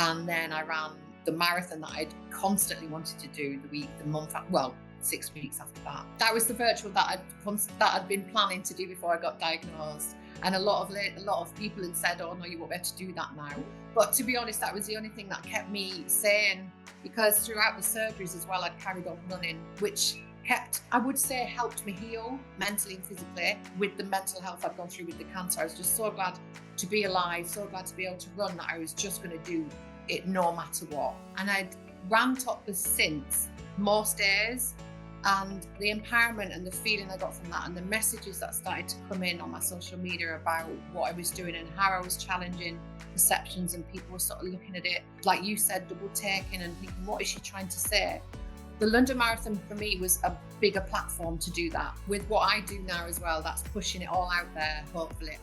And then I ran the marathon that I'd constantly wanted to do the month, well, 6 weeks after that. That was the virtual that I'd been planning to do before I got diagnosed. And a lot of people had said, "Oh no, you won't be able to do that now." But to be honest, that was the only thing that kept me sane, because throughout the surgeries as well, I'd carried on running, which I would say, helped me heal mentally and physically with the mental health I'd gone through with the cancer. I was just so glad to be alive, so glad to be able to run, that I was just going to do it no matter what. And I'd ran Topless since, most days, and the empowerment and the feeling I got from that, and the messages that started to come in on my social media about what I was doing and how I was challenging perceptions, and people were sort of looking at it, like you said, double taking and thinking, what is she trying to say? The London Marathon for me was a bigger platform to do that. With what I do now as well, that's pushing it all out there, hopefully.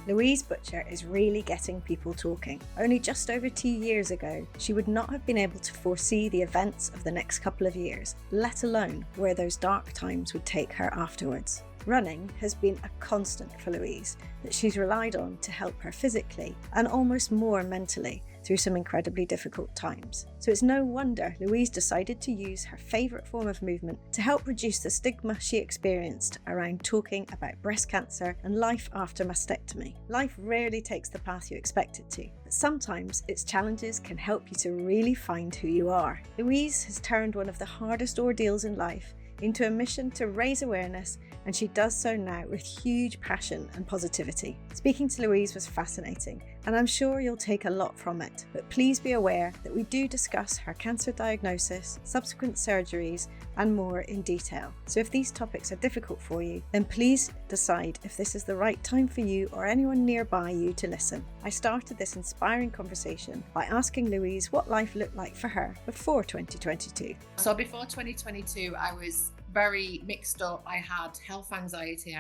Louise Butcher is really getting people talking. Only just over 2 years ago, she would not have been able to foresee the events of the next couple of years, let alone where those dark times would take her afterwards. Running has been a constant for Louise that she's relied on to help her physically and almost more mentally through some incredibly difficult times. So it's no wonder Louise decided to use her favourite form of movement to help reduce the stigma she experienced around talking about breast cancer and life after mastectomy. Life rarely takes the path you expect it to, but sometimes its challenges can help you to really find who you are. Louise has turned one of the hardest ordeals in life into a mission to raise awareness, and she does so now with huge passion and positivity. Speaking to Louise was fascinating, and I'm sure you'll take a lot from it, but please be aware that we do discuss her cancer diagnosis, subsequent surgeries, and more in detail. So if these topics are difficult for you, then please decide if this is the right time for you or anyone nearby you to listen. I started this inspiring conversation by asking Louise what life looked like for her before 2022. So before 2022, I was very mixed up. I had health anxiety.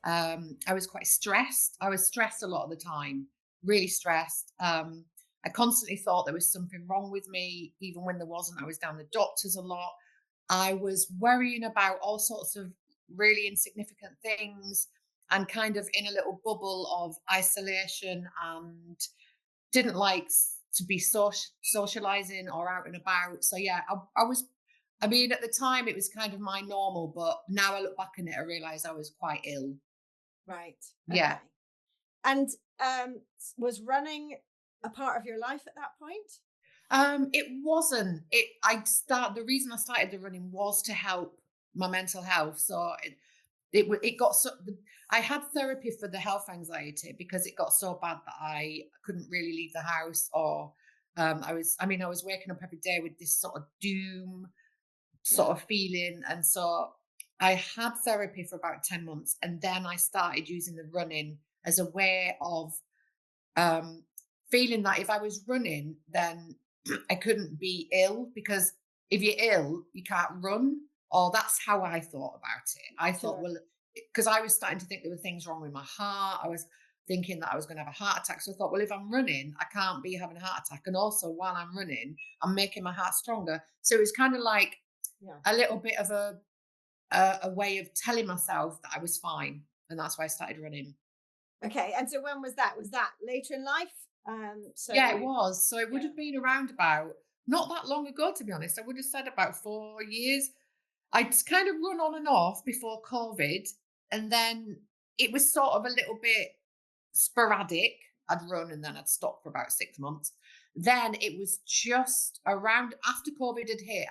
I was quite stressed. I was stressed a lot of the time, really stressed. I constantly thought there was something wrong with me, even when there wasn't. I was down the doctors a lot. I was worrying about all sorts of really insignificant things, and kind of in a little bubble of isolation, and didn't like to be socializing or out and about. So yeah, I mean, at the time it was kind of my normal, but now I look back on it, I realize I was quite ill. Right. Yeah. Okay. And was running a part of your life at that point? It wasn't. The reason I started the running was to help my mental health. So it got so, I had therapy for the health anxiety because it got so bad that I couldn't really leave the house, or I was waking up every day with this sort of doom sort of feeling. And so I had therapy for about 10 months, and then I started using the running as a way of um, feeling that if I was running, then I couldn't be ill, because if you're ill, you can't run. Or that's how I thought about it. I thought, Sure. well, because I was starting to think there were things wrong with my heart. I was thinking that I was going to have a heart attack. So I thought, well, if I'm running, I can't be having a heart attack. And also, while I'm running, I'm making my heart stronger. So it was kind of like Yeah. a little bit of a way of telling myself that I was fine. And that's why I started running. Okay. And so when was that? Was that later in life? Yeah, it was. So it would Yeah. have been around about, not that long ago, to be honest. I would have said about 4 years. I'd kind of run on and off before COVID. And then it was sort of a little bit sporadic. I'd run and then I'd stop for about 6 months. Then it was just around after COVID had hit,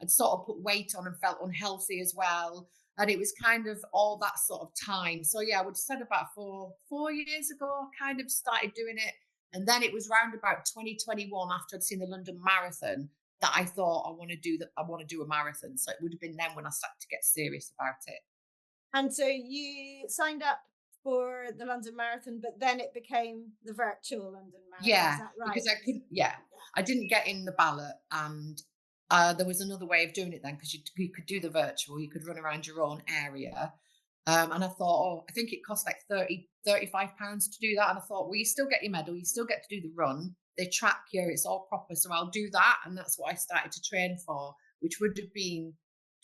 I'd sort of put weight on and felt unhealthy as well. And it was kind of all that sort of time. So yeah, I would have said about 4 years ago, I kind of started doing it. And then it was round about 2021, after I'd seen the London Marathon, that I thought I want to do a marathon. So it would have been then when I started to get serious about it. And so you signed up for the London Marathon, but then it became the virtual London Marathon. Is Yeah, that right? because I couldn't. Yeah, I didn't get in the ballot, and there was another way of doing it then, because you could do the virtual, you could run around your own area. And I thought, I think it cost like 35 pounds to do that. And I thought, well, you still get your medal, you still get to do the run. They track you, it's all proper. So I'll do that. And that's what I started to train for, which would have been,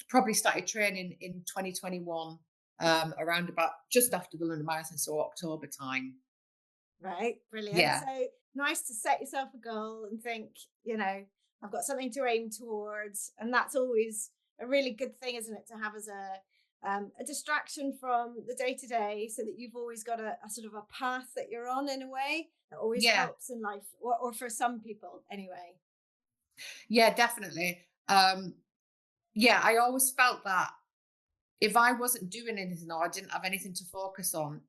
probably started training in 2021. around about just after the London Marathon, so October time. Right, brilliant. Yeah, So nice to set yourself a goal and think, I've got something to aim towards, and that's always a really good thing, isn't it, to have as a distraction from the day to day, so that you've always got a sort of a path that you're on in a way that always yeah, helps in life, or for some people anyway. yeah, definitely. Yeah, I always felt that if I wasn't doing anything or I didn't have anything to focus on,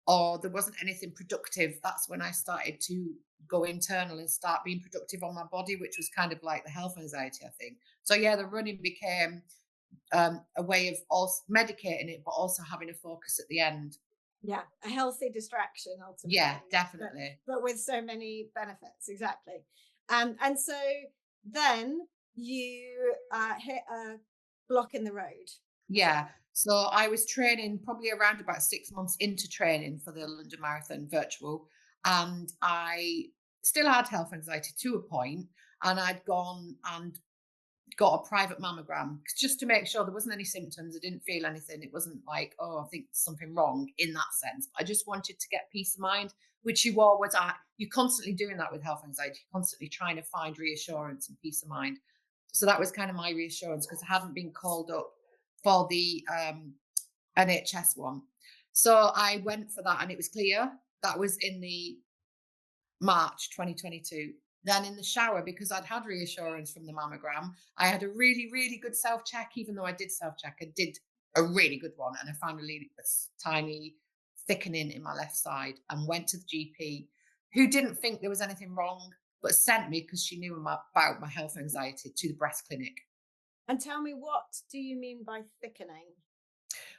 or there wasn't anything productive, that's when I started to go internal and start being productive on my body, which was kind of like the health anxiety, I think. So yeah, the running became a way of also medicating it, but also having a focus at the end. Yeah, a healthy distraction Yeah, ultimately, but definitely. with so many benefits. Exactly. And so then you hit a block in the road, as it Yeah. were. So I was training probably around about 6 months into training for the London Marathon virtual. And I still had health anxiety to a point, and I'd gone and got a private mammogram just to make sure there wasn't any symptoms. I didn't feel anything. It wasn't like, oh, I think there's something wrong in that sense. I just wanted to get peace of mind, which you always are. You're constantly doing that with health anxiety, you're constantly trying to find reassurance and peace of mind. So that was kind of my reassurance, because I hadn't been called up for the NHS one. So I went for that and it was clear. That was in the March 2022. Then in the shower, because I'd had reassurance from the mammogram, I had a really, really good self check. Even though I did self check, I did a really good one. And I found a really tiny thickening in my left side, and went to the GP, who didn't think there was anything wrong, but sent me, because she knew about my health anxiety, to the breast clinic. And tell me, what do you mean by thickening?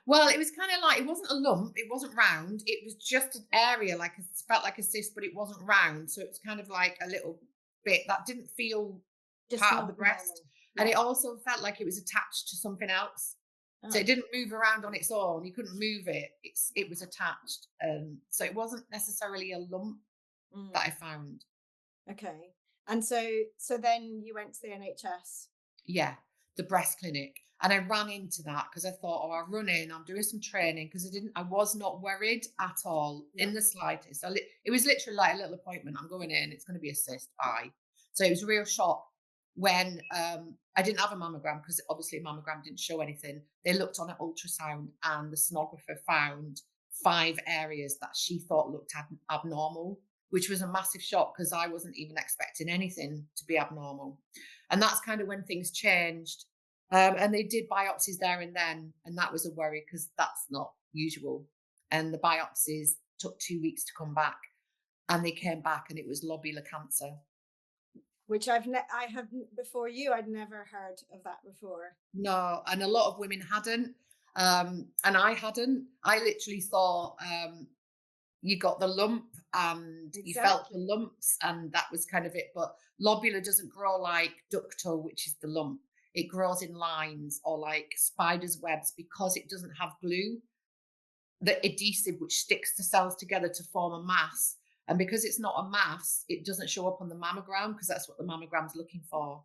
Well, it was kind of like, it wasn't a lump, it wasn't round, it was just an area, like it felt like a cyst, but it wasn't round. So it was kind of like a little bit that didn't feel Just part of the not breast. normal. And Yeah. it also felt like it was attached to something else. So it Oh. didn't move around on its own. You couldn't move it. It was attached. So it wasn't necessarily a lump that I Mm. found. Okay. And so then you went to the NHS. Yeah, the breast clinic. And I ran into that because I thought, oh, I'll run in, I'm doing some training, because I was not worried at all Yeah. in the slightest. It was literally like a little appointment. I'm going in, it's going to be a cyst. Bye. So it was a real shock when I didn't have a mammogram, because obviously a mammogram didn't show anything. They looked on an ultrasound and the sonographer found 5 areas that she thought looked abnormal, which was a massive shock because I wasn't even expecting anything to be abnormal. And that's kind of when things changed. And they did biopsies there and then. And that was a worry, because that's not usual. And the biopsies took 2 weeks to come back. And they came back and it was lobular cancer. Which I have before you. I'd never heard of that before. No, and a lot of women hadn't. And I hadn't. I literally thought you got the lump and you felt the Exactly. lumps, and that was kind of it. But lobular doesn't grow like ductal, which is the lump. It grows in lines or like spider's webs, because it doesn't have glue, the adhesive which sticks the cells together to form a mass. And because it's not a mass, it doesn't show up on the mammogram, because that's what the mammogram's looking for.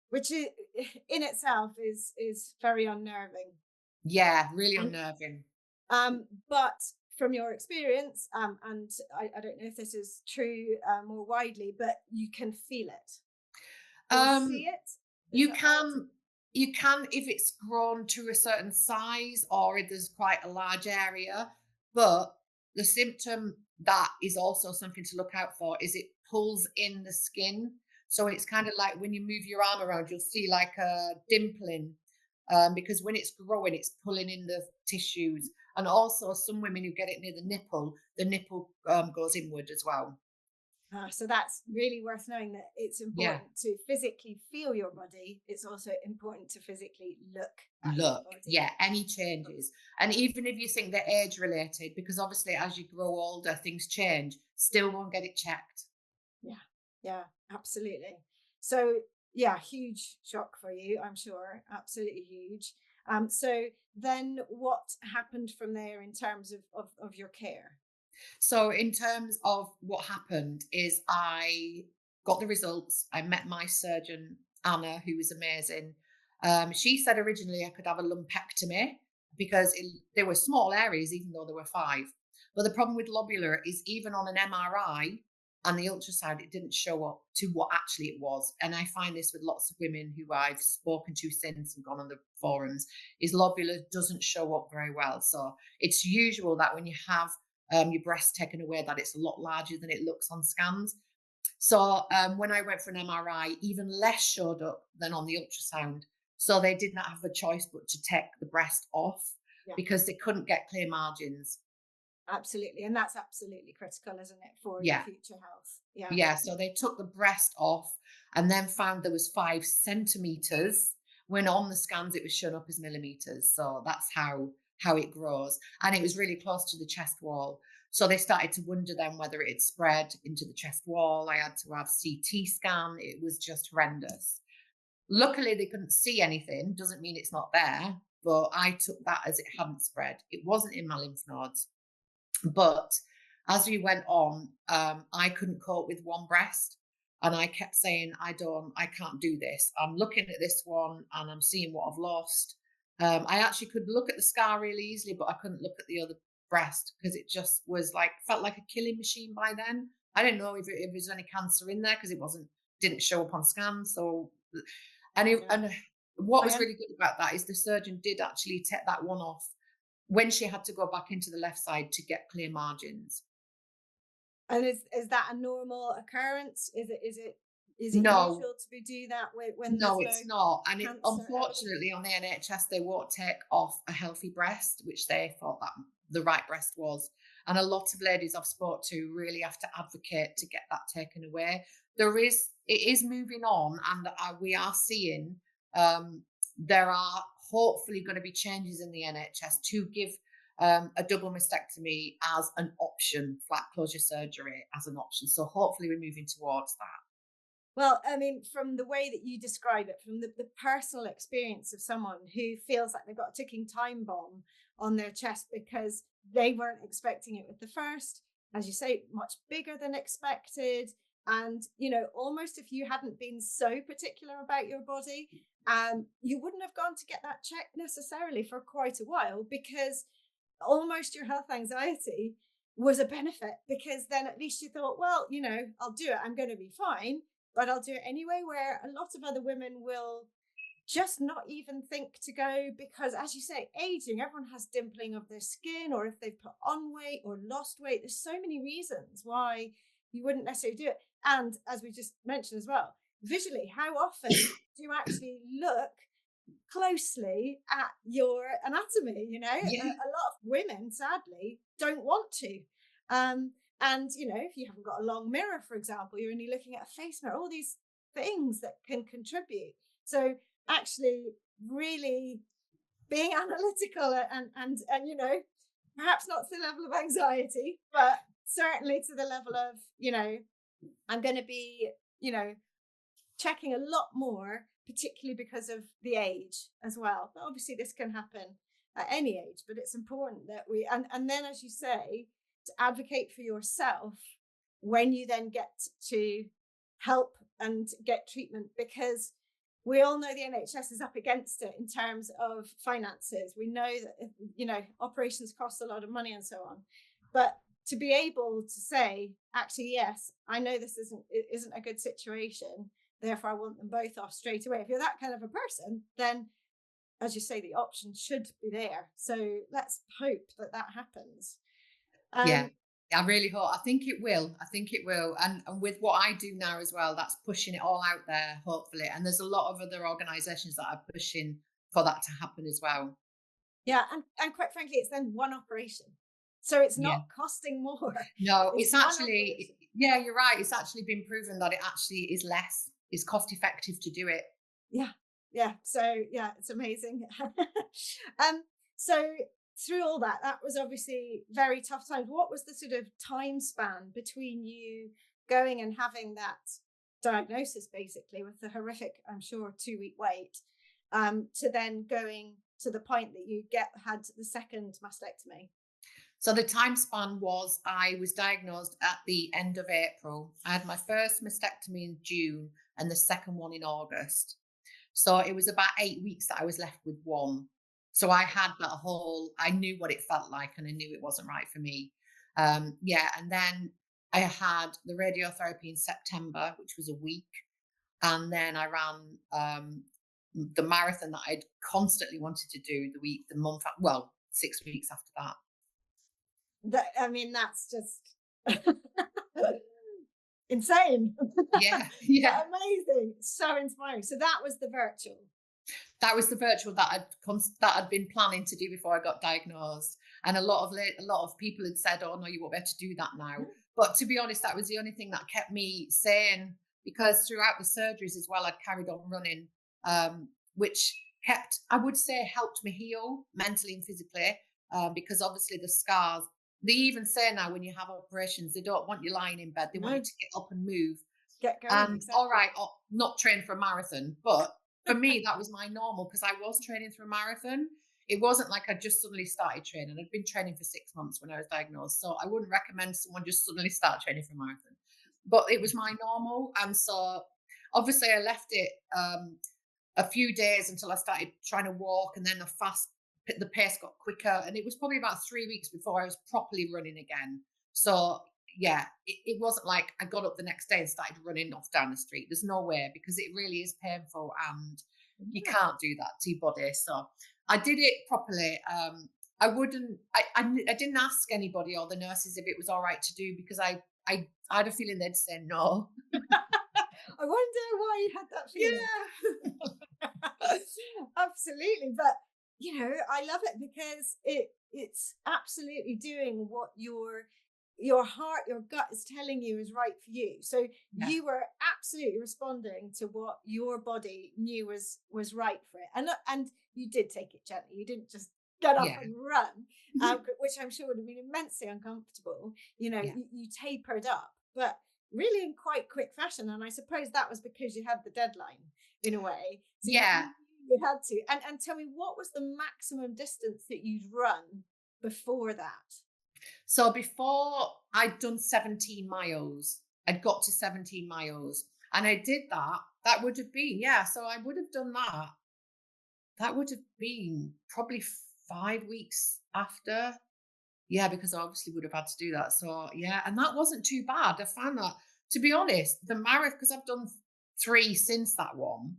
Which in itself is very unnerving. Yeah, really And unnerving. but from your experience, and I don't know if this is true more widely, but you can feel it or Um, see it. Is You that right? can you can if it's grown to a certain size, or if there's quite a large area. But the symptom that is also something to look out for is it pulls in the skin. So it's kind of like when you move your arm around, you'll see like a dimpling, because when it's growing, it's pulling in the tissues. And also, some women who get it near the nipple goes inward as well. So that's really worth knowing, that it's Yeah. important to physically feel your body. It's also important to physically look at your Look, body. yeah, any changes. And even if you think they're age related, because obviously as you grow older, things change, still won't get it checked. Yeah, yeah, absolutely. So yeah, huge shock for you, I'm sure. Absolutely huge. So then what happened from there in terms of your care? So, in terms of what happened, is I got the results. I met my surgeon, Anna, who was amazing. She said originally I could have a lumpectomy, because they were small areas, even though there were 5. But the problem with lobular is even on an MRI and the ultrasound, it didn't show up to what actually it was. And I find this with lots of women who I've spoken to since and gone on the forums, is lobular doesn't show up very well. So it's usual that when you have your breast taken away, that it's a lot larger than it looks on scans. So when I went for an MRI, even less showed up than on the ultrasound. So they did not have a choice but to take the breast off because they couldn't get clear margins. Absolutely. And that's absolutely critical, isn't it, for your future health? Yeah. So they took the breast off and then found there was 5 centimeters, when on the scans it was shown up as millimeters. So that's how it grows. And it was really close to the chest wall. So they started to wonder then whether it had spread into the chest wall. I had to have CT scan. It was just horrendous. Luckily, they couldn't see anything. Doesn't mean it's not there, but I took that as it hadn't spread. It wasn't in my lymph nodes. But as we went on, I couldn't cope with one breast. And I kept saying, I can't do this. I'm looking at this one and I'm seeing what I've lost. I actually could look at the scar really easily, but I couldn't look at the other breast because it just was felt like a killing machine by then. I didn't know if there's any cancer in there because it didn't show up on scans. So, and what was really good about that is the surgeon did actually take that one off when she had to go back into the left side to get clear margins. And is that a normal occurrence? Is it No. usual to do that when No, it's not. And unfortunately evidence? on the NHS, they won't take off a healthy breast, which they thought that the right breast was. And a lot of ladies I've spoke to really have to advocate to get that taken away. It is moving on, and we are seeing there are hopefully going to be changes in the NHS to give a double mastectomy as an option, flat closure surgery as an option. So hopefully we're moving towards that. Well, I mean, from the way that you describe it, from the personal experience of someone who feels like they've got a ticking time bomb on their chest because they weren't expecting it with the first, as you say, much bigger than expected. And, almost if you hadn't been so particular about your body, you wouldn't have gone to get that checked necessarily for quite a while, because almost your health anxiety was a benefit, because then at least you thought, well, I'll do it. I'm going to be fine, but I'll do it anyway, where a lot of other women will just not even think to go because, as you say, aging, everyone has dimpling of their skin, or if they've put on weight or lost weight. There's so many reasons why you wouldn't necessarily do it. And as we just mentioned as well, visually, how often do you actually look closely at your anatomy? A lot of women, sadly, don't want to. And, if you haven't got a long mirror, for example, you're only looking at a face mirror, all these things that can contribute. So actually really being analytical and perhaps not to the level of anxiety, but certainly to the level of, I'm going to be, checking a lot more, particularly because of the age as well. But obviously this can happen at any age, but it's important that and then, as you say, to advocate for yourself when you then get to help and get treatment, because we all know the NHS is up against it in terms of finances. We know that, operations cost a lot of money and so on. But to be able to say, actually, yes, I know this isn't a good situation, therefore I want them both off straight away. If you're that kind of a person, then, as you say, the option should be there. So let's hope that happens. I really hope. I think it will. And with what I do now as well, that's pushing it all out there, hopefully. And there's a lot of other organisations that are pushing for that to happen as well. Yeah, and quite frankly, it's then one operation. So it's not costing more. No, it's actually, you're right. It's actually been proven that it actually is less. It's cost effective to do it. Yeah. So it's amazing. So through all that was obviously very tough times. What was the sort of time span between you going and having that diagnosis, basically, with the horrific, I'm sure, 2-week wait, to then going to the point that you had the second mastectomy? So the time span was, I was diagnosed at the end of April. I had my first mastectomy in June and the second one in August. So it was about 8 weeks that I was left with one. So I had that whole, I knew what it felt like and I knew it wasn't right for me. Yeah. And then I had the radiotherapy in September, which was a week. And then I ran the marathon that I'd constantly wanted to do the month, well, 6 weeks after that. That's just insane. Yeah. Yeah. Amazing. So inspiring. So that was the virtual. That was the virtual that I'd been planning to do before I got diagnosed. And a lot of people had said, "Oh no, you won't be able to do that now." But to be honest, that was the only thing that kept me sane, because throughout the surgeries as well, I'd carried on running, which I would say, helped me heal mentally and physically, because obviously the scars. They even say now when you have operations, they don't want you lying in bed; they want you to get up and move. Get going. And Exactly. all right, not train for a marathon, but for me, that was my normal, because I was training for a marathon. It wasn't like I just suddenly started training. I'd been training for 6 months when I was diagnosed. So I wouldn't recommend someone just suddenly start training for a marathon. But it was my normal. And so obviously I left it a few days until I started trying to walk, and then the pace got quicker. And it was probably about 3 weeks before I was properly running again. So yeah, it wasn't like I got up the next day and started running off down the street. There's no way, because it really is painful and you can't do that to your body. So I did it properly. I didn't ask anybody or the nurses if it was all right to do, because I had a feeling they'd say no. I wonder why you had that feeling. Yeah. Absolutely. But I love it because it's absolutely doing what your heart, your gut is telling you is right for you. So you were absolutely responding to what your body knew was right for it, and you did take it gently. You didn't just get up and run, which I'm sure would have been immensely uncomfortable. You tapered up, but really in quite quick fashion. And I suppose that was because you had the deadline in a way. So you had to. And tell me, what was the maximum distance that you'd run before that? So before I'd done 17 miles, I'd got to 17 miles and I did that. That would have been, so I would have done that. That would have been probably 5 weeks after. Yeah, because I obviously would have had to do that. So yeah, and that wasn't too bad. I found that, to be honest, the marathon, because I've done 3 since that one,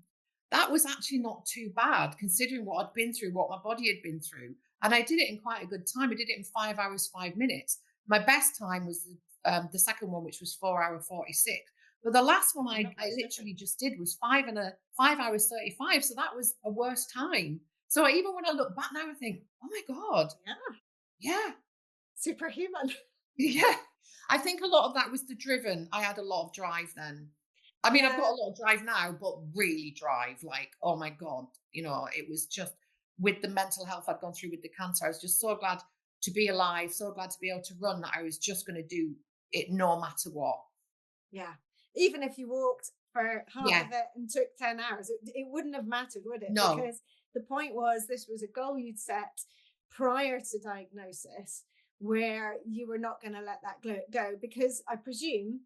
that was actually not too bad considering what I'd been through, what my body had been through. And I did it in quite a good time. I did it in 5 hours, 5 minutes. My best time was the second one, which was 4 hour 46. But the last one I literally just did was 5 hours 35. So that was a worse time. So even when I look back now, I think, oh my God. Yeah. Superhuman. Yeah. I think a lot of that was the driven. I had a lot of drive then. I mean, I've got a lot of drive now, but really drive, like, oh my God, it was just with the mental health I'd gone through with the cancer. I was just so glad to be alive, so glad to be able to run, that I was just going to do it no matter what. Yeah. Even if you walked for half of it and took 10 hours, it wouldn't have mattered, would it? No. Because the point was, this was a goal you'd set prior to diagnosis, where you were not going to let that go, because I presume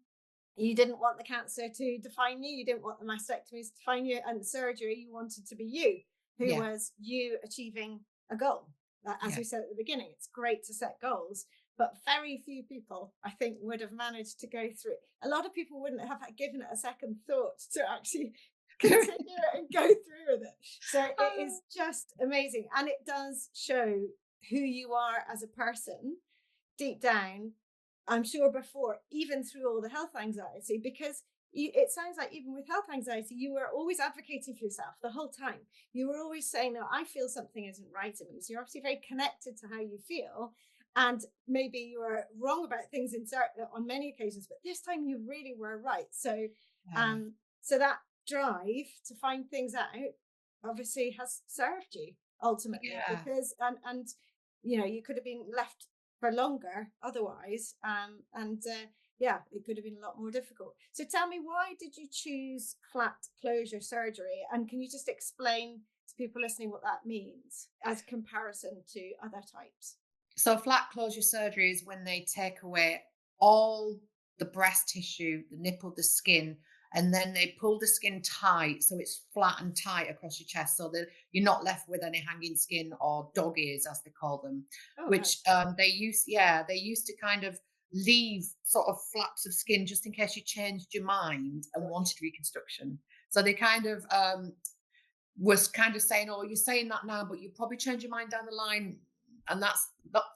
you didn't want the cancer to define you. You didn't want the mastectomies to define you, and the surgery, you wanted to be you, who was you achieving a goal. As we said at the beginning, it's great to set goals, but very few people, I think, would have managed to go through. A lot of people wouldn't have given it a second thought to actually continue it and go through with it. So it is just amazing. And it does show who you are as a person deep down, I'm sure, before, even through all the health anxiety, because it sounds like even with health anxiety, you were always advocating for yourself the whole time. You were always saying, no, I feel something isn't right in me. So you're obviously very connected to how you feel. And maybe you were wrong about things on many occasions, but this time you really were right. So, so that drive to find things out obviously has served you ultimately, because, and you could have been left for longer otherwise, it could have been a lot more difficult. So tell me, why did you choose flat closure surgery, and can you just explain to people listening what that means as comparison to other types? So flat closure surgery is when they take away all the breast tissue, the nipple, the skin, and then they pull the skin tight so it's flat and tight across your chest, so that you're not left with any hanging skin or dog ears, as they call them, Oh, which nice. they used to kind of leave sort of flaps of skin just in case you changed your mind and Got you. wanted reconstruction. So they kind of was kind of saying, "Oh, you're saying that now, but you probably change your mind down the line." And that's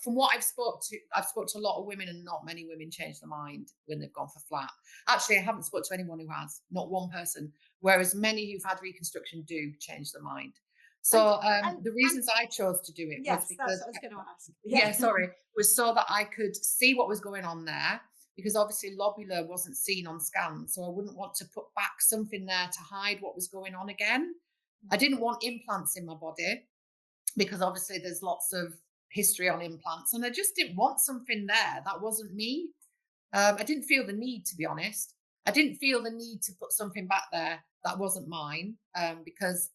from what I've spoke to a lot of women, and not many women change their mind when they've gone for flat. Actually, I haven't spoke to anyone who has, not one person. Whereas many who've had reconstruction do change their mind. And So the and reasons I chose to do it was yes, that's because, what I was going to ask. yeah, Yeah. sorry, was so that I could see what was going on there. Because obviously lobular wasn't seen on scan, so I wouldn't want to put back something there to hide what was going on again. I didn't want implants in my body because obviously there's lots of history on implants, and I just didn't want something there that wasn't me. I didn't feel the need, to be honest. I didn't feel the need to put something back there that wasn't mine, because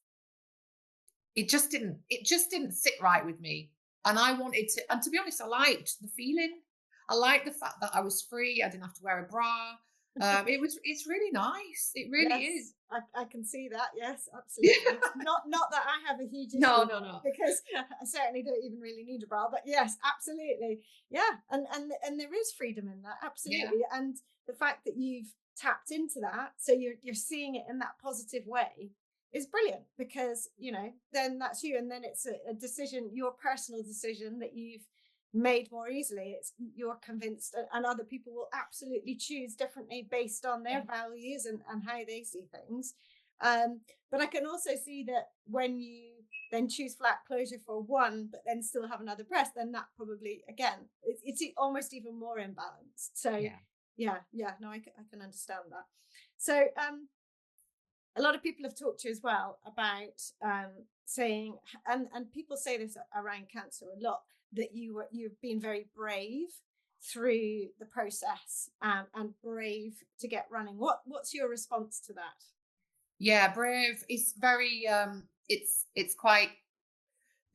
it just didn't sit right with me. And I wanted to, and to be honest, I liked the feeling. I liked the fact that I was free. I didn't have to wear a bra. It's really nice. It really is. Yes, I can see that. Yes, absolutely. Not that I have a huge issue No, with no, it, no. because I certainly don't even really need a bra. But yes, absolutely. Yeah, and there is freedom in that, Yeah. absolutely. And the fact that you've tapped into that, so you're seeing it in that positive way, is brilliant, because then that's you, and then it's a decision, your personal decision, that you've made more easily. It's, you're convinced, and other people will absolutely choose differently based on their values and how they see things. But I can also see that when you then choose flat closure for one, but then still have another breast, then that probably, again, it's almost even more imbalanced. So Yeah. no, I can understand that. So a lot of people have talked to you as well about saying, and people say this around cancer a lot, that you've been very brave through the process, and brave to get running. What's your response to that? Yeah, brave is very it's quite,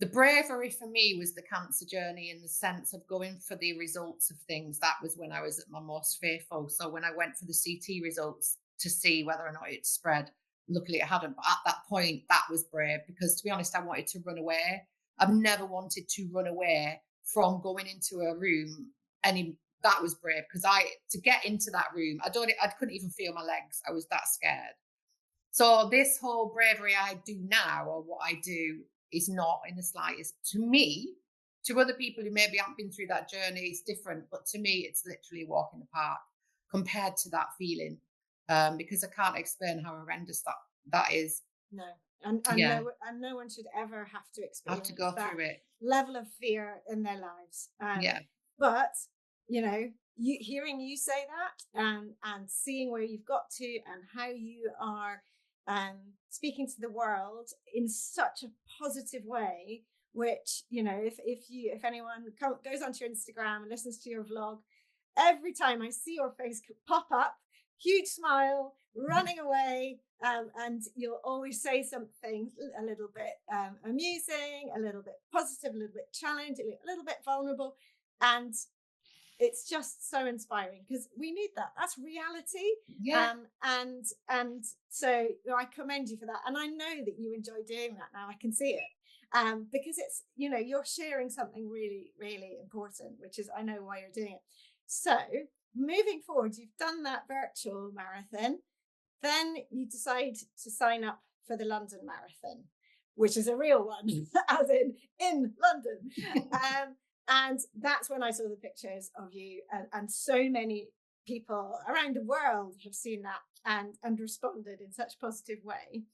the bravery for me was the cancer journey, in the sense of going for the results of things. That was when I was at my most fearful. So when I went for the CT results to see whether or not it spread, luckily it hadn't. But at that point, that was brave, because to be honest, I wanted to run away. I've never wanted to run away from going into a room. That was brave, because to get into that room, I couldn't even feel my legs. I was that scared. So this whole bravery I do now, or what I do, is not in the slightest, to me. To other people who maybe haven't been through that journey, it's different. But to me, it's literally a walk in the park compared to that feeling, because I can't explain how horrendous that is. No, and Yeah, no one should ever have to I have to experience go that through it. level of fear in their lives. Yeah, But hearing you say that, and seeing where you've got to, and how you are speaking to the world in such a positive way, which, if anyone goes onto your Instagram and listens to your vlog, every time I see your face pop up, huge smile, running away, and you'll always say something a little bit amusing, a little bit positive, a little bit challenging, a little bit vulnerable, and it's just so inspiring, because we need that. That's reality. yeah, And so I commend you for that, and I know that you enjoy doing that now. I can see it, because it's, you're sharing something really, really important, which is, I know why you're doing it. So moving forward, you've done that virtual marathon, then you decide to sign up for the London Marathon, which is a real one, as in London. And that's when I saw the pictures of you, and so many people around the world have seen that and responded in such a positive way.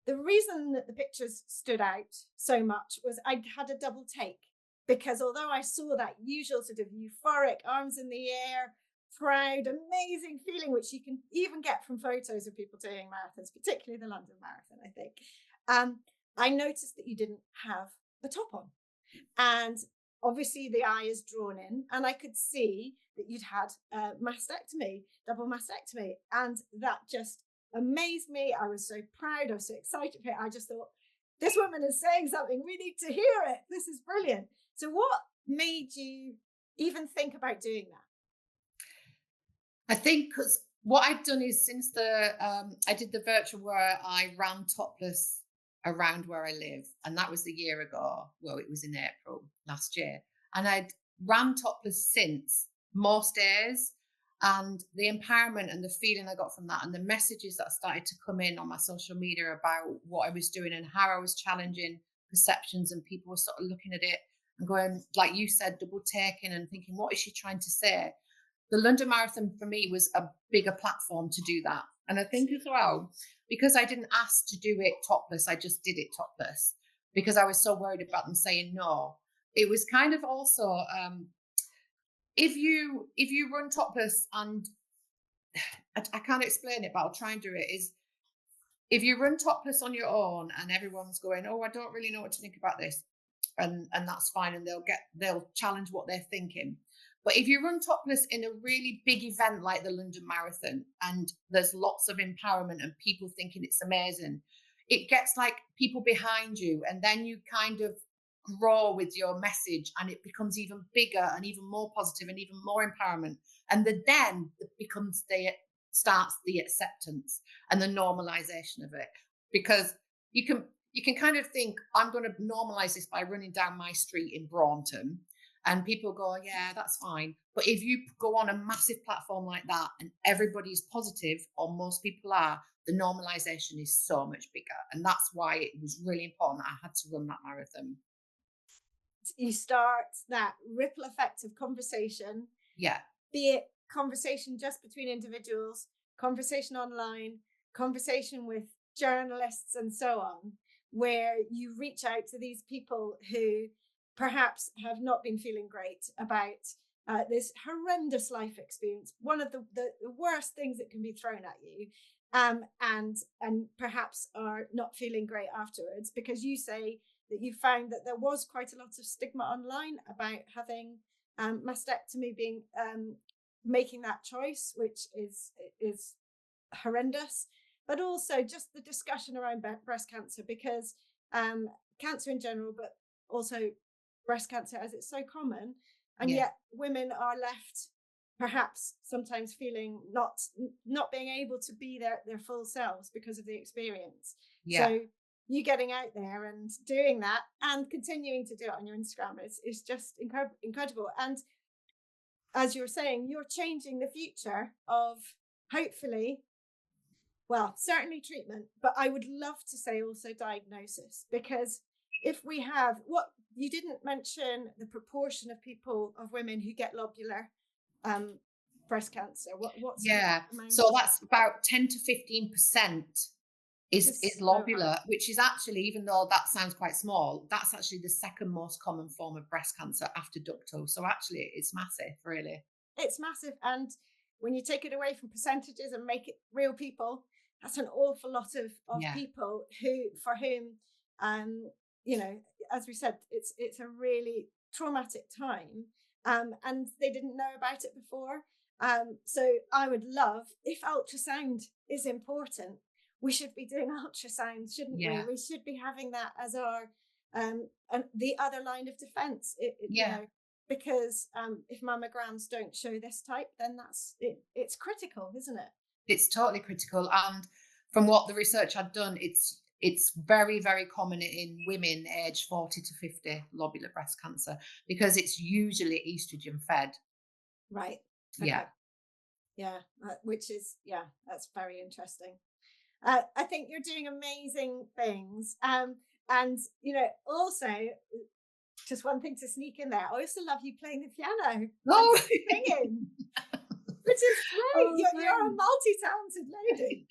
The reason that the pictures stood out so much was I had a double take, because although I saw that usual sort of euphoric, arms in the air, proud, amazing feeling, which you can even get from photos of people doing marathons, particularly the London Marathon, I think, I noticed that you didn't have the top on. And obviously the eye is drawn in, and I could see that you'd had a mastectomy, double mastectomy, and that just amazed me. I was so proud, I was so excited. I just thought, this woman is saying something, we need to hear it, this is brilliant. So what made you even think about doing that? I think because What I've done is since I did the virtual where I ran Topless around where I live, and that was a year ago. Well, it was in April last year, and I'd ran Topless since most days. And the empowerment and the feeling I got from that, and the messages that started to come in on my social media about what I was doing and how I was challenging perceptions, and people were sort of looking at it and going, like you said, double taking and thinking, what is she trying to say? The London Marathon for me was a bigger platform to do that. And I think as well, because I didn't ask to do it topless, I just did it topless because I was so worried about them saying no. It was kind of also if you run topless, and I can't explain it, but I'll try and do it. Is if you run topless on your own and everyone's going, oh, I don't really know what to think about this, and that's fine, and they'll challenge what they're thinking. But if you run topless in a really big event like the London Marathon, and there's lots of empowerment and people thinking it's amazing, it gets like people behind you, and then you kind of grow with your message, and it becomes even bigger and even more positive and even more empowerment. And then it becomes starts the acceptance and the normalization of it, because you can kind of think, I'm going to normalize this by running down my street in Braunton, and people go, yeah, that's fine. But if you go on a massive platform like that and everybody's positive, or most people are, the normalization is so much bigger. And that's why it was really important that I had to run that marathon. You start that ripple effect of conversation, Yeah. be it conversation just between individuals, conversation online, conversation with journalists, and so on, where you reach out to these people who perhaps have not been feeling great about this horrendous life experience, one of the worst things that can be thrown at you, and perhaps are not feeling great afterwards, because you say that you found that there was quite a lot of stigma online about having mastectomy, being making that choice, which is horrendous, but also just the discussion around breast cancer, because cancer in general, but also breast cancer as it's so common, and Yeah. yet women are left perhaps sometimes feeling not being able to be their full selves because of the experience. Yeah. So you getting out there and doing that and continuing to do it on your Instagram is just incredible. And as you're saying, you're changing the future of, hopefully, well, certainly treatment, but I would love to say also diagnosis, because if we have, what you didn't mention, the proportion of people, of women who get lobular breast cancer. What's Yeah. the amount? So that's about 10 to 15% is lobular, which is actually, even though that sounds quite small, that's actually the second most common form of breast cancer after ductal. So actually it's massive, really. It's massive. And when you take it away from percentages and make it real people, that's an awful lot of Yeah. people for whom, as we said, it's a really traumatic time, and they didn't know about it before. So I would love, if ultrasound is important, we should be doing ultrasound, shouldn't Yeah. we? We should be having that as our and the other line of defense. Yeah. Because if mammograms don't show this type, then it's critical, isn't it? It's totally critical. And from what the research had done, it's very, very common in women aged 40 to 50, lobular breast cancer, because it's usually estrogen fed. Right. Yeah. Okay. Yeah. Which is, yeah, that's very interesting. I think you're doing amazing things. And, also, just one thing to sneak in there, I also love you playing the piano Oh, and singing, which is great. oh, You're a multi-talented lady.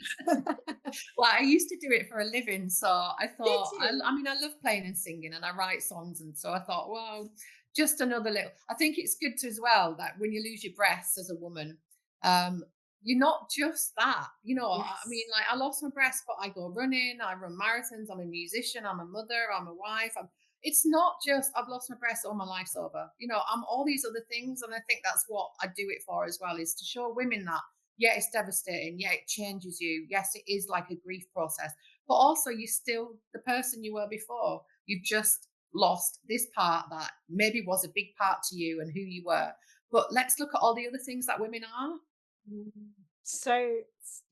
well, I used to do it for a living, so I thought, Did you? I mean, I love playing and singing, and I write songs, and so I thought, well, just another little. I think it's good to, as well, that when you lose your breasts as a woman, um, you're not just that. I mean, Yes. like, I lost my breast, but I go running, I run marathons, I'm a musician, I'm a mother, I'm a wife. It's not just I've lost my breast, all my life's over. I'm all these other things, and I think that's what I do it for as well, is to show women that, yeah, it's devastating. Yeah, it changes you. Yes, it is like a grief process, but also you're still the person you were before. You've just lost this part that maybe was a big part to you and who you were. But let's look at all the other things that women are. So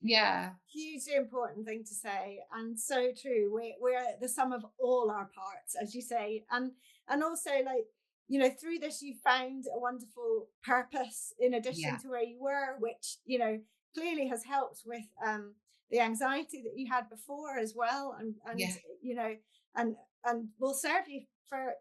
yeah, hugely important thing to say, and so true. We're the sum of all our parts, as you say, and also, like, you know, through this you found a wonderful purpose in addition yeah, to where you were, which, you know, clearly has helped with the anxiety that you had before as well, and yeah, you know, and will serve you for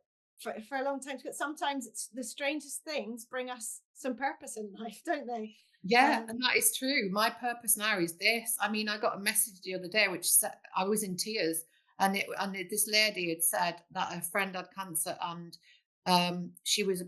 a long time. Because sometimes it's the strangest things bring us some purpose in life, don't they? yeah. And that is true. My purpose now is this. I mean, I got a message the other day which said, I was in tears, and this lady had said that her friend had cancer, and she was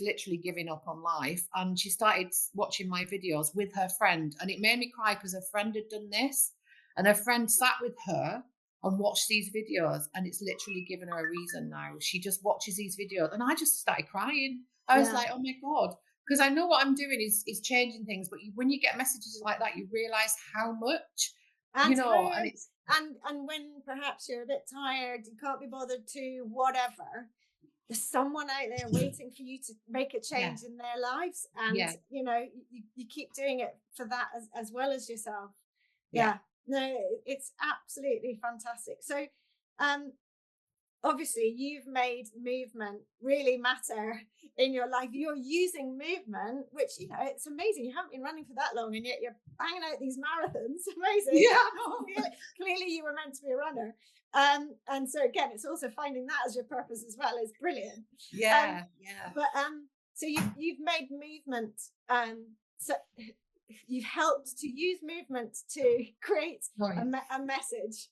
literally giving up on life, and she started watching my videos with her friend, and it made me cry because her friend had done this, and her friend sat with her and watched these videos, and it's literally given her a reason now. She just watches these videos, and I just started crying. I was like, oh my God, because I know what I'm doing is changing things, but when you get messages like that, you realize how much, And and it's, and when perhaps you're a bit tired, you can't be bothered to whatever, there's someone out there waiting for you to make a yeah, change in their lives, and yeah, you know, you keep doing it for that as well as yourself. yeah. Yeah, no, it's absolutely fantastic. So obviously you've made movement really matter in your life. You're using movement, which, you know, it's amazing. You haven't been running for that long and yet you're banging out these marathons. Amazing. Yeah. Clearly you were meant to be a runner. And so again, it's also finding that as your purpose as well is brilliant. Yeah. But so you've made movement, so you've helped to use movement to create a message,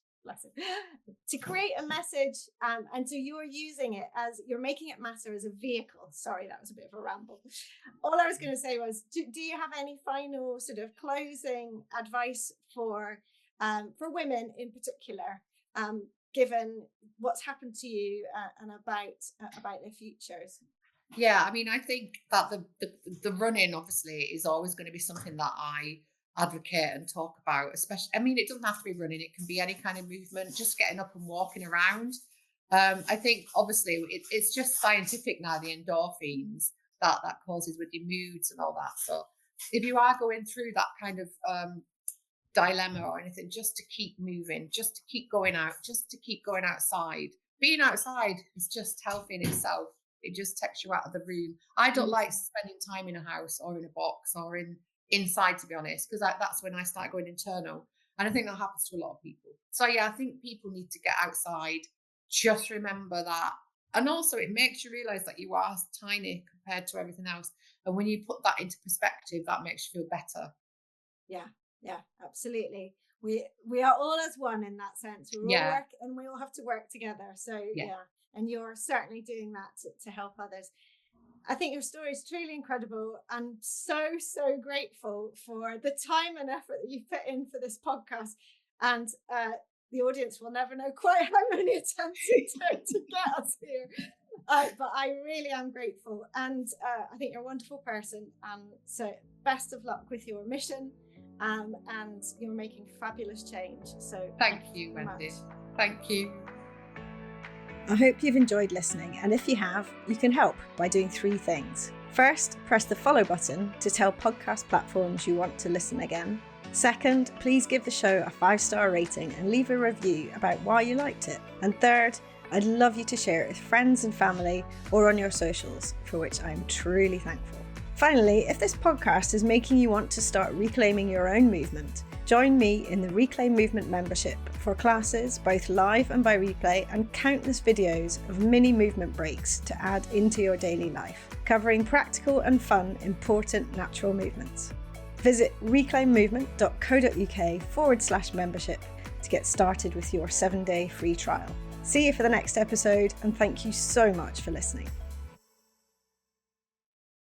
to create a message, and so you're using it as, you're making it matter as a vehicle. Sorry, that was a bit of a ramble. All I was going to say was, do you have any final sort of closing advice for women in particular, given what's happened to you, and about their futures? Yeah, I mean, I think that the running obviously is always going to be something that I advocate and talk about, especially, I mean, it doesn't have to be running, it can be any kind of movement, just getting up and walking around. I think obviously it's just scientific now, the endorphins that causes with your moods and all that. So if you are going through that kind of dilemma or anything, just to keep moving, just to keep going out, just to keep going outside. Being outside is just healthy in itself. It just takes you out of the room. I don't like spending time in a house or in a box or inside, to be honest, because that's when I start going internal. And I think that happens to a lot of people. So yeah, I think people need to get outside. Just remember that. And also it makes you realize that you are tiny compared to everything else. And when you put that into perspective, that makes you feel better. Yeah, absolutely. We are all as one in that sense. We're all work, and we all have to work together. So yeah. And you're certainly doing that to help others. I think your story is truly incredible, and so grateful for the time and effort that you've put in for this podcast. And the audience will never know quite how many attempts it took to get us here. But I really am grateful, and I think you're a wonderful person. So best of luck with your mission, and you're making fabulous change. So thank you, Wendy. Thank you. I hope you've enjoyed listening, and if you have, you can help by doing 3 things. First, press the follow button to tell podcast platforms you want to listen again. Second, please give the show a 5-star rating and leave a review about why you liked it. And third, I'd love you to share it with friends and family or on your socials, for which I'm truly thankful. Finally, if this podcast is making you want to start reclaiming your own movement, join me in the Reclaim Movement membership for classes, both live and by replay, and countless videos of mini movement breaks to add into your daily life, covering practical and fun, important natural movements. Visit reclaimmovement.co.uk/membership to get started with your 7-day free trial. See you for the next episode, and thank you so much for listening.